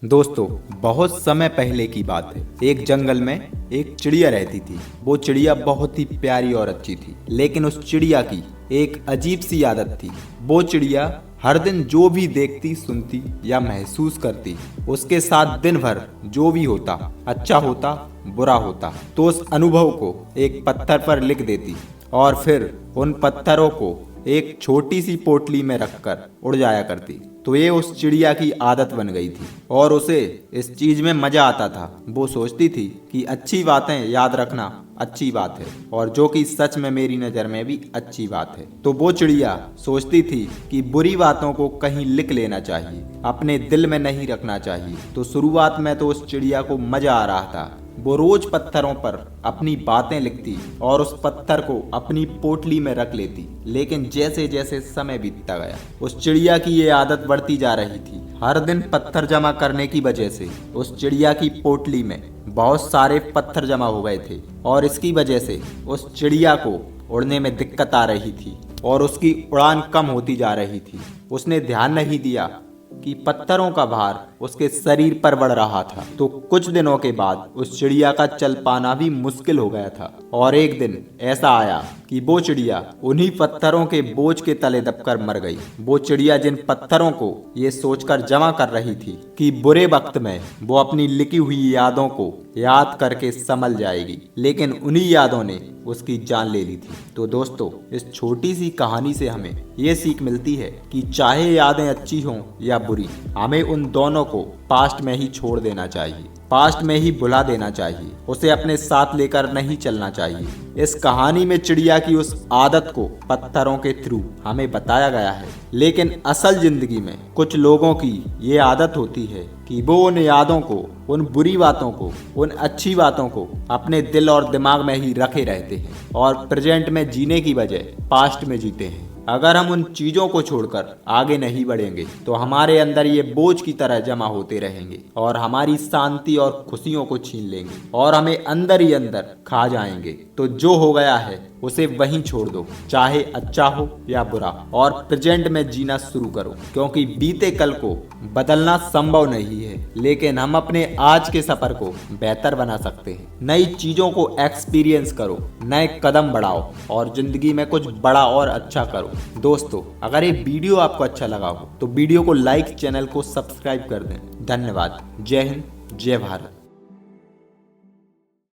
दोस्तों, बहुत समय पहले की बात है। एक जंगल में एक चिड़िया रहती थी। वो चिड़िया बहुत ही प्यारी और अच्छी थी, लेकिन उस चिड़िया की एक अजीब सी आदत थी। वो चिड़िया हर दिन जो भी देखती, सुनती या महसूस करती, उसके साथ दिन भर जो भी होता, अच्छा होता, बुरा होता, तो उस अनुभव को एक पत्थर पर लिख देती और फिर उन पत्थरों को एक छोटी सी पोटली में रखकर उड़ जाया करती। तो ये उस चिड़िया की आदत बन गई थी और उसे इस चीज में मजा आता था। वो सोचती थी कि अच्छी बातें याद रखना अच्छी बात है, और जो कि सच में मेरी नज़र में भी अच्छी बात है। तो वो चिड़िया सोचती थी कि बुरी बातों को कहीं लिख लेना चाहिए, अपने दिल में नहीं रखना चाहिए। तो शुरुआत में तो उस चिड़िया को मजा आ रहा था। वो रोज पत्थरों पर अपनी बातें लिखती और उस पत्थर को अपनी पोटली में रख लेती। लेकिन जैसे जैसे समय बीतता गया, उस चिड़िया की ये आदत बढ़ती जा रही थी। हर दिन पत्थर जमा करने की वजह से उस चिड़िया की पोटली में बहुत सारे पत्थर जमा हो गए थे, और इसकी वजह से उस चिड़िया को उड़ने में दिक्कत आ रही थी और उसकी उड़ान कम होती जा रही थी। उसने ध्यान नहीं दिया कि पत्थरों का भार उसके शरीर पर बढ़ रहा था। तो कुछ दिनों के बाद उस चिड़िया का चल पाना भी मुश्किल हो गया था, और एक दिन ऐसा आया कि वो चिड़िया उन्हीं पत्थरों के बोझ के तले दबकर मर गई। वो चिड़िया जिन पत्थरों को ये सोचकर जमा कर रही थी कि बुरे वक्त में वो अपनी लिखी हुई यादों को याद करके संभल जाएगी, लेकिन उन्हीं यादों ने उसकी जान ले ली थी। तो दोस्तों, इस छोटी सी कहानी से हमें ये सीख मिलती है कि चाहे यादें अच्छी हों या बुरी, हमें उन दोनों को पास्ट में ही छोड़ देना चाहिए, पास्ट में ही भुला देना चाहिए, उसे अपने साथ लेकर नहीं चलना चाहिए। इस कहानी में चिड़िया की उस आदत को पत्थरों के थ्रू हमें बताया गया है, लेकिन असल जिंदगी में कुछ लोगों की ये आदत होती है कि वो उन यादों को, उन बुरी बातों को, उन अच्छी बातों को अपने दिल और दिमाग में ही रखे रहते हैं और प्रेजेंट में जीने की बजाय पास्ट में जीते हैं। अगर हम उन चीजों को छोड़कर आगे नहीं बढ़ेंगे तो हमारे अंदर ये बोझ की तरह जमा होते रहेंगे और हमारी शांति और खुशियों को छीन लेंगे और हमें अंदर ही अंदर खा जाएंगे। तो जो हो गया है उसे वहीं छोड़ दो, चाहे अच्छा हो या बुरा, और प्रेजेंट में जीना शुरू करो, क्योंकि बीते कल को बदलना संभव नहीं है, लेकिन हम अपने आज के सफर को बेहतर बना सकते हैं। नई चीजों को एक्सपीरियंस करो, नए कदम बढ़ाओ और जिंदगी में कुछ बड़ा और अच्छा करो। दोस्तों, अगर ये वीडियो आपको अच्छा लगा हो तो वीडियो को लाइक, चैनल को सब्सक्राइब कर दें। धन्यवाद। जय हिंद, जय भारत।